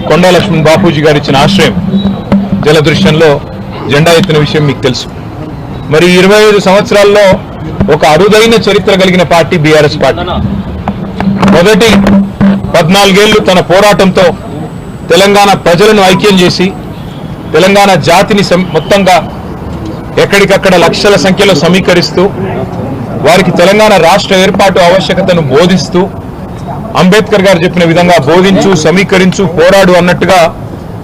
కొండా లక్ష్మణ్ బాపూజీ గారు ఇచ్చిన ఆశ్రయం జలదృశ్యంలో జెండా ఎత్తిన విషయం మీకు తెలుసు. మరి 25 సంవత్సరాల్లో ఒక అరుదైన చరిత్ర కలిగిన పార్టీ బీఆర్ఎస్ పార్టీ. మొదటి 14 ఏళ్లు తన పోరాటంతో తెలంగాణ ప్రజలను ఐక్యం చేసి తెలంగాణ జాతిని మొత్తంగా ఎక్కడికక్కడ లక్షల సంఖ్యలో సమీకరిస్తూ వారికి తెలంగాణ రాష్ట్ర ఏర్పాటు ఆవశ్యకతను బోధిస్తూ అంబేద్కర్ గారు చెప్పిన విధంగా బోధించు, సమీకరించు, పోరాడు అన్నట్టుగా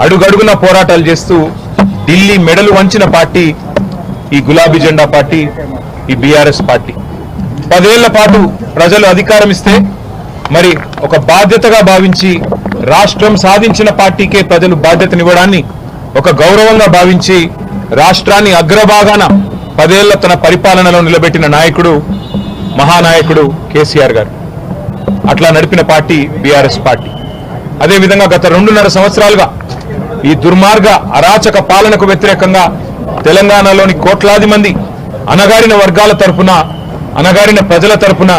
అడుగడుగున పోరాటాలు చేస్తూ ఢిల్లీ మెడలు వంచిన పార్టీ ఈ గులాబీ జెండా పార్టీ, ఈ బీఆర్ఎస్ పార్టీ. 10 ఏళ్ల పాటు ప్రజలు అధికారం ఇస్తే మరి ఒక బాధ్యతగా భావించి రాష్ట్రం సాధించిన పార్టీకే ప్రజలు బాధ్యతనివ్వడాన్ని ఒక గౌరవంగా భావించి రాష్ట్రాన్ని అగ్రభాగాన 10 ఏళ్ల తన పరిపాలనలో నిలబెట్టిన నాయకుడు మహానాయకుడు కేసీఆర్ గారు. అట్లా నడిపిన పార్టీ బీఆర్ఎస్ పార్టీ. అదేవిధంగా గత 2.5 సంవత్సరాలుగా ఈ దుర్మార్గ అరాచక పాలనకు వ్యతిరేకంగా తెలంగాణలోని కోట్లాది మంది అణగారిన వర్గాల తరపున, అణగారిన ప్రజల తరపున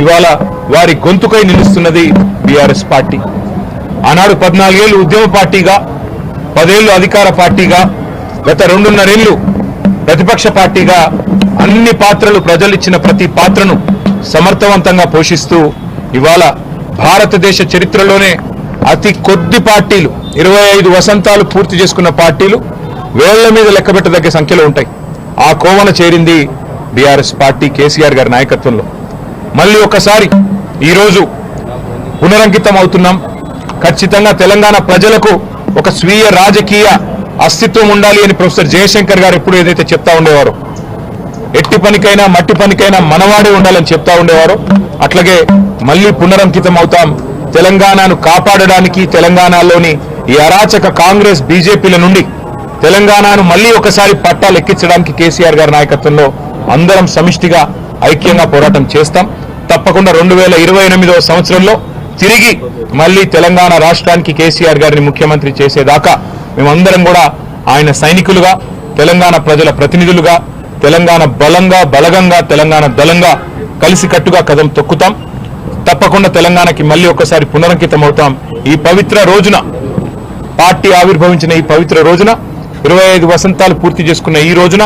ఇవాళ వారి గొంతుకై నిలుస్తున్నది బీఆర్ఎస్ పార్టీ. ఆనాడు 14 ఏళ్లు ఉద్యమ పార్టీగా, 10 ఏళ్లు అధికార పార్టీగా, గత 2.5 ఏళ్లు ప్రతిపక్ష పార్టీగా అన్ని పాత్రలు, ప్రజలిచ్చిన ప్రతి పాత్రను సమర్థవంతంగా పోషిస్తూ ఇవాళ భారతదేశ చరిత్రలోనే అతి కొద్ది పార్టీలు, 25 వసంతాలు పూర్తి చేసుకున్న పార్టీలు వేళ్ల మీద లెక్కబెట్టదగ్గ సంఖ్యలో ఉంటాయి. ఆ కోవన చేరింది బీఆర్ఎస్ పార్టీ కేసీఆర్ గారి నాయకత్వంలో. మళ్ళీ ఒకసారి ఈరోజు పునరంకితం అవుతున్నాం. ఖచ్చితంగా తెలంగాణ ప్రజలకు ఒక స్వీయ రాజకీయ అస్తిత్వం ఉండాలి అని ప్రొఫెసర్ జయశంకర్ గారు ఎప్పుడు ఏదైతే చెప్తా ఉండేవారో, ఎట్టి పనికైనా మట్టి పనికైనా మనవాడే ఉండాలని చెప్తా ఉండేవారో, అట్లాగే మళ్ళీ పునరంకితం అవుతాం. తెలంగాణను కాపాడడానికి, తెలంగాణలోని ఈ అరాచక కాంగ్రెస్ బీజేపీల నుండి తెలంగాణను మళ్ళీ ఒకసారి పట్టాలెక్కించడానికి కేసీఆర్ గారి నాయకత్వంలో అందరం సమిష్టిగా ఐక్యంగా పోరాటం చేస్తాం. తప్పకుండా 2028వ సంవత్సరంలో తిరిగి మళ్ళీ తెలంగాణ రాష్ట్రానికి కేసీఆర్ గారిని ముఖ్యమంత్రి చేసేదాకా మేమందరం కూడా ఆయన సైనికులుగా, తెలంగాణ ప్రజల ప్రతినిధులుగా, తెలంగాణ బలంగా, బలగంగా, తెలంగాణ దళంగా కలిసికట్టుగా కదం తొక్కుతాం. తప్పకుండా తెలంగాణకి మళ్ళీ ఒకసారి పునరంకితం అవుతాం. ఈ పవిత్ర రోజున, పార్టీ ఆవిర్భవించిన ఈ పవిత్ర రోజున, 25 వసంతాలు పూర్తి చేసుకున్న ఈ రోజున